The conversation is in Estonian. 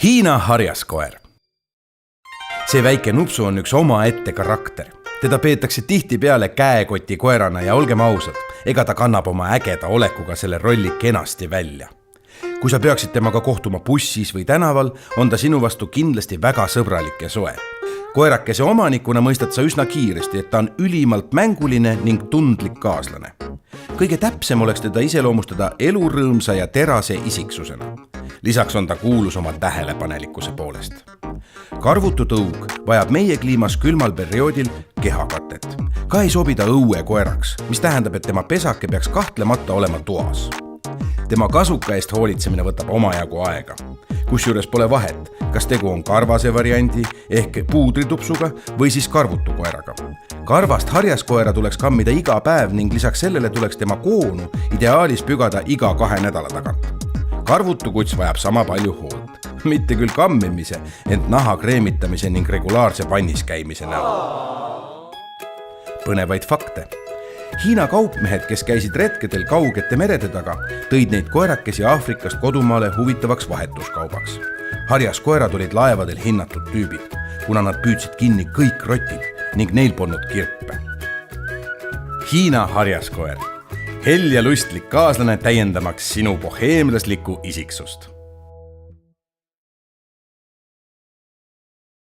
Hiina harjaskoer. See väike nupsu on üks omaette karakter. Teda peetakse tihtipeale käekoti koerana ja olgem ausad, ega ta kannab oma ägeda olekuga selle rolli kenasti välja. Kui sa peaksid temaga kohtuma bussis või tänaval, on ta sinu vastu kindlasti väga sõbralik ja soe. Koerakese omanikuna mõistad sa üsna kiiresti, et ta on ülimalt mänguline ning tundlik kaaslane. Kõige täpsem oleks teda iseloomustada elurõõmsa ja terase isiksusena. Lisaks on ta kuulus oma tähelepanelikkuse poolest. Karvutu tõug vajab meie kliimas külmal perioodil kehakatet. Ka ei sobi ta õue koeraks, mis tähendab, et tema pesake peaks kahtlemata olema toas. Tema kasuka eest hoolitsemine võtab omajagu aega. Kusjuures pole vahet, kas tegu on karvase variandi ehk puudritupsuga või siis karvutu koeraga. Karvast harjaskoera tuleks kammida iga päev ning lisaks sellele tuleks tema koonu ideaalis pügada iga 2 nädala tagant. Karvutu kuts vajab sama palju hoolt. Mitte küll kammimise, ent naha kreemitamise ning regulaarse vannis käimise näol. Põnevaid fakte. Hiina kaupmehed, kes käisid retkedel kaugete merede taga, tõid neid koerakesi Aafrikast kodumaale huvitavaks vahetuskaubaks. Harjaskoerad olid laevadel hinnatud tüübid, kuna nad püüdsid kinni kõik rotid ning neil polnud kirpe. Hiina harjaskoer. Hell ja lustlik kaaslane täiendamaks sinu boheemlaslikku isiksust.